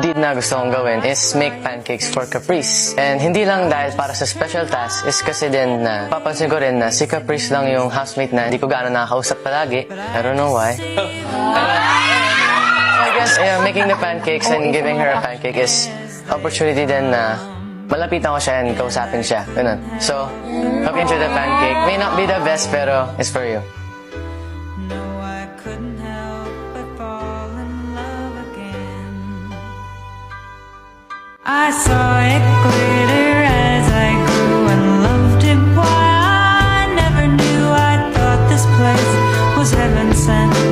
deed na gusto kong gawin is make pancakes for Caprice. And hindi lang dahil para sa special task, is kasi din na papansin ko rin na si Caprice lang yung housemate na hindi ko gaano nakakausap palagi. I don't know why. I guess making the pancakes and giving her a pancake is opportunity din na malapitan ko siya and kausapin siya. Ganun. So, hope you enjoy the pancake. May not be the best, pero it's for you. I saw it glitter as I grew and loved it. Why I never knew. I thought this place was heaven sent.